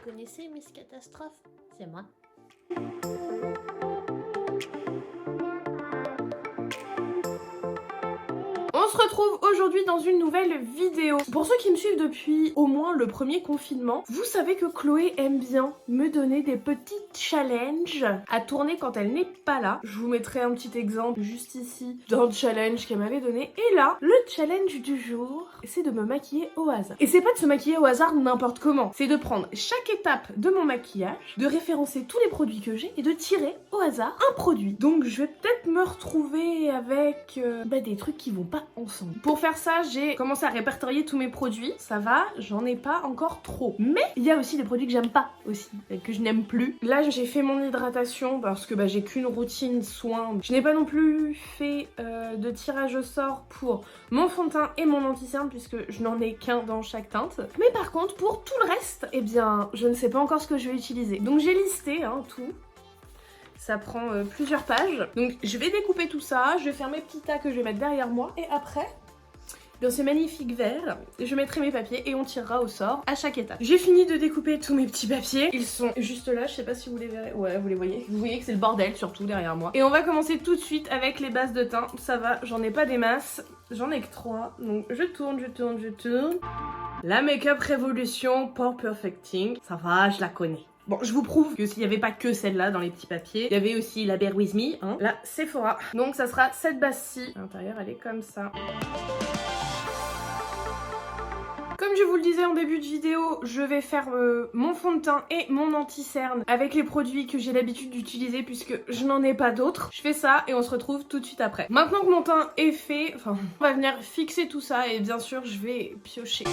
connaissez Miss Catastrophe? C'est moi. On se retrouve aujourd'hui dans une nouvelle vidéo. Pour ceux qui me suivent depuis au moins le premier confinement, vous savez que Chloé aime bien me donner des petits challenges à tourner quand elle n'est pas là. Je vous mettrai un petit exemple juste ici d'un challenge qu'elle m'avait donné. Et là, le challenge du jour, c'est de me maquiller au hasard. Et c'est pas de se maquiller au hasard n'importe comment, c'est de prendre chaque étape de mon maquillage, de référencer tous les produits que j'ai et de tirer au hasard un produit. Donc je vais peut-être me retrouver avec des trucs qui vont pas ensemble. Pour faire ça, j'ai commencé à répertorier tous mes produits. Ça va, j'en ai pas encore trop. Mais il y a aussi des produits que j'aime pas aussi, que je n'aime plus. Là, j'ai fait mon hydratation parce que j'ai qu'une routine soin. Je n'ai pas non plus fait de tirage au sort pour mon fond de teint et mon anti-cerne puisque je n'en ai qu'un dans chaque teinte. Mais par contre, pour tout le reste, eh bien, je ne sais pas encore ce que je vais utiliser. Donc j'ai listé tout. Ça prend plusieurs pages. Donc je vais découper tout ça, je vais faire mes petits tas que je vais mettre derrière moi. Et après, dans ce magnifique verre, je mettrai mes papiers et on tirera au sort à chaque étape. J'ai fini de découper tous mes petits papiers. Ils sont juste là, je sais pas si vous les verrez. Ouais, vous les voyez. Vous voyez que c'est le bordel surtout derrière moi. Et on va commencer tout de suite avec les bases de teint. Ça va, j'en ai pas des masses. J'en ai que 3. Donc je tourne. La Makeup Revolution Pore Perfecting. Ça va, je la connais. Bon, je vous prouve que s'il n'y avait pas que celle-là dans les petits papiers, il y avait aussi la Bear With Me, la Sephora. Donc ça sera cette base-ci. À l'intérieur, elle est comme ça. Comme je vous le disais en début de vidéo, je vais faire mon fond de teint et mon anti-cerne avec les produits que j'ai l'habitude d'utiliser puisque je n'en ai pas d'autres. Je fais ça et on se retrouve tout de suite après. Maintenant que mon teint est fait, on va venir fixer tout ça et bien sûr, je vais piocher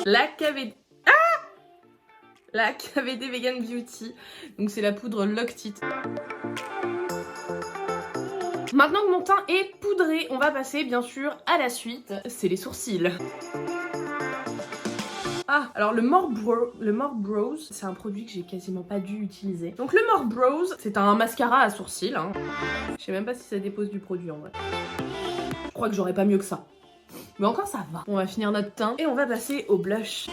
la KVD. La KVD Vegan Beauty, donc c'est la poudre Loctite. Maintenant que mon teint est poudré, on va passer bien sûr à la suite, c'est les sourcils. Ah, alors le More Brows, c'est un produit que j'ai quasiment pas dû utiliser. Donc le More Brows, c'est un mascara à sourcils. Je sais même pas si ça dépose du produit en vrai. Je crois que j'aurais pas mieux que ça. Mais encore ça va. On va finir notre teint et on va passer au blush.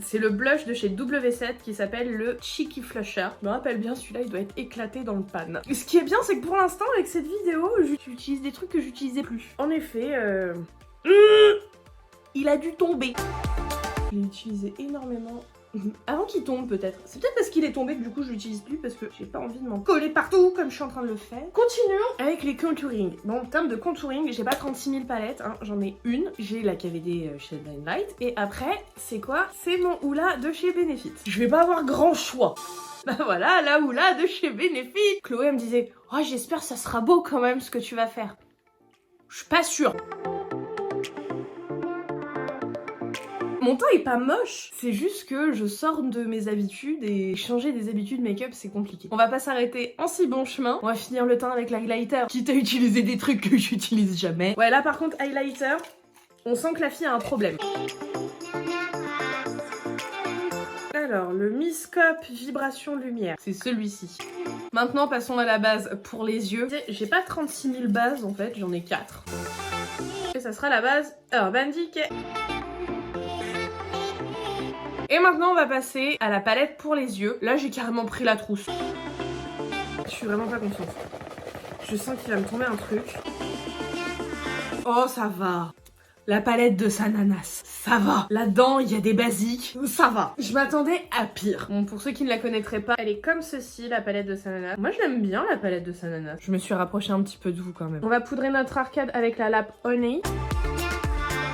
C'est le blush de chez W7 qui s'appelle le Cheeky Flusher. Je me rappelle bien, celui-là, il doit être éclaté dans le pan. Et ce qui est bien, c'est que pour l'instant, avec cette vidéo, j'utilise des trucs que j'utilisais plus. En effet, il a dû tomber. Je l'ai utilisé énormément. Avant qu'il tombe peut-être. C'est peut-être parce qu'il est tombé que du coup je l'utilise plus parce que j'ai pas envie de m'en coller partout comme je suis en train de le faire. Continuons avec les contouring. Bon, en termes de contouring, j'ai pas 36 000 palettes, j'en ai une. J'ai la KVD chez Shade Light. Et après, c'est quoi? C'est mon Hoola de chez Benefit. Je vais pas avoir grand choix. Bah voilà, la Hoola de chez Benefit. Chloé me disait, oh j'espère que ça sera beau quand même ce que tu vas faire. Je suis pas sûre. Mon teint est pas moche, c'est juste que je sors de mes habitudes et changer des habitudes make-up c'est compliqué. On va pas s'arrêter en si bon chemin, on va finir le teint avec l'highlighter, quitte à utiliser des trucs que j'utilise jamais. Ouais là par contre highlighter, on sent que la fille a un problème. Alors le Miss Cup Vibration Lumière, c'est celui-ci. Maintenant passons à la base pour les yeux. J'ai pas 36 000 bases en fait, j'en ai 4. Et ça sera la base Urban Decay. Et maintenant on va passer à la palette pour les yeux. Là j'ai carrément pris la trousse. Je suis vraiment pas confiante. Je sens qu'il va me tomber un truc. Oh ça va. La palette de Sananas, ça va. Là-dedans il y a des basiques, ça va. Je m'attendais à pire. Bon pour ceux qui ne la connaîtraient pas, elle est comme ceci la palette de Sananas. Moi je l'aime bien la palette de Sananas. Je me suis rapprochée un petit peu de vous quand même. On va poudrer notre arcade avec la Lap Honey.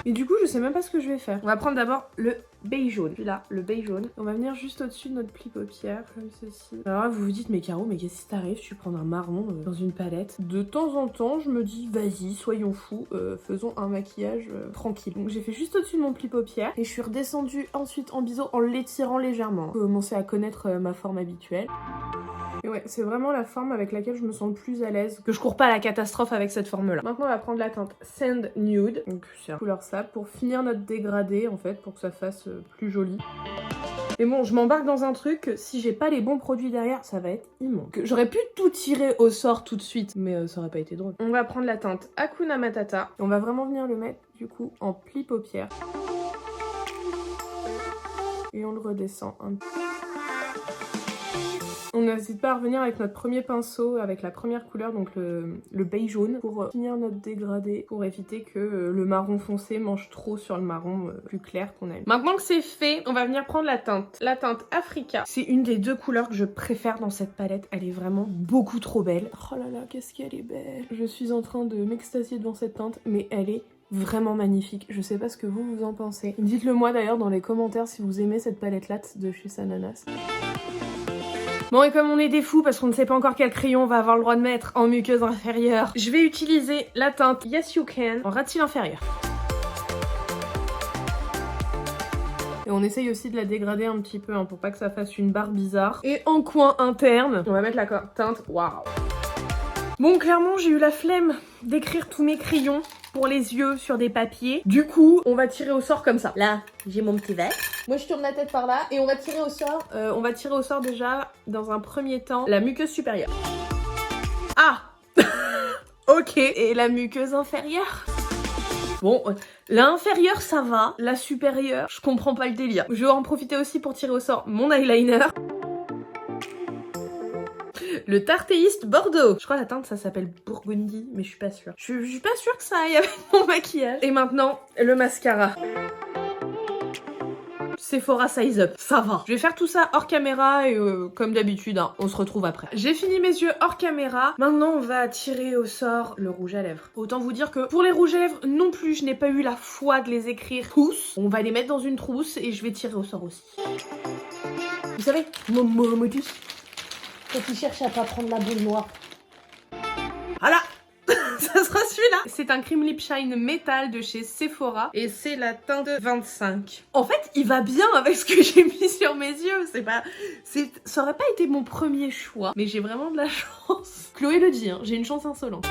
Et du coup je sais même pas ce que je vais faire. On va prendre d'abord le beige jaune. Puis là, le beige jaune. On va venir juste au-dessus de notre pli paupière, comme ceci. Alors là, vous vous dites, mais Caro, mais qu'est-ce qui t'arrive? Tu prends un marron dans une palette. De temps en temps, je me dis, vas-y, soyons fous, faisons un maquillage tranquille. Donc j'ai fait juste au-dessus de mon pli paupière. Et je suis redescendue ensuite en biseau en l'étirant légèrement. Pour commencer à connaître ma forme habituelle. Et ouais, c'est vraiment la forme avec laquelle je me sens le plus à l'aise. Que je cours pas à la catastrophe avec cette forme-là. Maintenant, on va prendre la teinte Sand Nude. Donc c'est la couleur sable pour finir notre dégradé en fait, pour que ça fasse plus joli. Mais bon, je m'embarque dans un truc, si j'ai pas les bons produits derrière, ça va être immonde. J'aurais pu tout tirer au sort tout de suite, mais ça aurait pas été drôle. On va prendre la teinte Hakuna Matata. On va vraiment venir le mettre du coup en pli paupière. et on le redescend un peu. On n'hésite pas à revenir avec notre premier pinceau, avec la première couleur, donc le beige jaune, pour finir notre dégradé, pour éviter que le marron foncé mange trop sur le marron plus clair qu'on a eu. Maintenant que c'est fait, on va venir prendre la teinte Africa. C'est une des deux couleurs que je préfère dans cette palette, elle est vraiment beaucoup trop belle. Oh là là, qu'est-ce qu'elle est belle. Je suis en train de m'extasier devant cette teinte, mais elle est vraiment magnifique. Je sais pas ce que vous en pensez. Dites-le moi d'ailleurs dans les commentaires si vous aimez cette palette là de chez Sananas. Bon, et comme on est des fous parce qu'on ne sait pas encore quel crayon on va avoir le droit de mettre en muqueuse inférieure, je vais utiliser la teinte Yes You Can en ras-de-cils inférieur. Et on essaye aussi de la dégrader un petit peu hein, pour pas que ça fasse une barre bizarre. Et en coin interne, on va mettre la teinte Waouh. Bon, clairement, j'ai eu la flemme d'écrire tous mes crayons pour les yeux sur des papiers. Du coup, on va tirer au sort comme ça. Là, j'ai mon petit verre. Moi, je tourne la tête par là et on va tirer au sort. On va tirer au sort déjà, dans un premier temps, la muqueuse supérieure. Ah ok. Et la muqueuse inférieure? Bon, la inférieure, ça va. La supérieure, je comprends pas le délire. Je vais en profiter aussi pour tirer au sort mon eyeliner. Le Tartéiste Bordeaux. Je crois la teinte ça s'appelle Burgundy, mais je suis pas sûre. Je suis pas sûre que ça aille avec mon maquillage. Et maintenant, le mascara. Sephora Size Up, ça va. Je vais faire tout ça hors caméra et comme d'habitude, hein, on se retrouve après. J'ai fini mes yeux hors caméra. Maintenant, on va tirer au sort le rouge à lèvres. Autant vous dire que pour les rouges à lèvres non plus, je n'ai pas eu la foi de les écrire tous. On va les mettre dans une trousse et je vais tirer au sort aussi. Vous savez, mon motus. Quand tu cherches à pas prendre la boule noire. Voilà. Ça sera celui-là. C'est un cream lip shine métal de chez Sephora et c'est la teinte 25. En fait, il va bien avec ce que j'ai mis sur mes yeux. Ça aurait pas été mon premier choix, mais j'ai vraiment de la chance. Chloé le dit, hein, j'ai une chance insolente.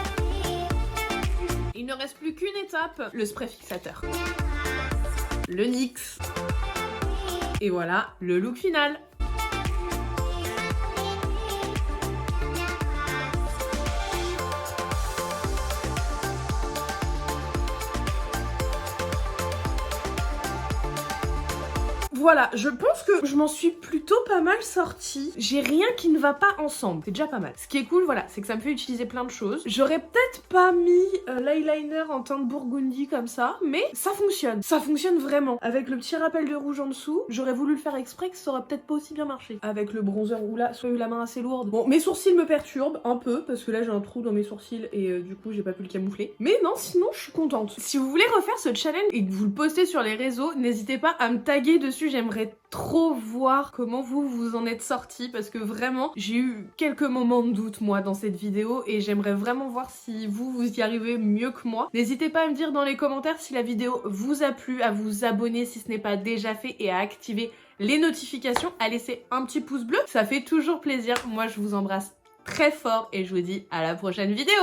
Il ne reste plus qu'une étape, le spray fixateur. Le NYX. Et voilà, le look final. Voilà, je pense que je m'en suis plutôt pas mal sortie. J'ai rien qui ne va pas ensemble. C'est déjà pas mal. Ce qui est cool, voilà, c'est que ça me fait utiliser plein de choses. J'aurais peut-être pas mis l'eyeliner en teinte Burgundy comme ça, mais ça fonctionne. Ça fonctionne vraiment. Avec le petit rappel de rouge en dessous, j'aurais voulu le faire exprès que ça aurait peut-être pas aussi bien marché. Avec le bronzer ou là, soit eu la main assez lourde. Bon, mes sourcils me perturbent un peu parce que là j'ai un trou dans mes sourcils et du coup j'ai pas pu le camoufler. Mais non, sinon je suis contente. Si vous voulez refaire ce challenge et que vous le postez sur les réseaux, n'hésitez pas à me taguer dessus. J'aimerais trop voir comment vous en êtes sortis parce que vraiment j'ai eu quelques moments de doute moi dans cette vidéo et j'aimerais vraiment voir si vous y arrivez mieux que moi. N'hésitez pas à me dire dans les commentaires si la vidéo vous a plu, à vous abonner si ce n'est pas déjà fait et à activer les notifications, à laisser un petit pouce bleu, ça fait toujours plaisir. Moi je vous embrasse très fort et je vous dis à la prochaine vidéo.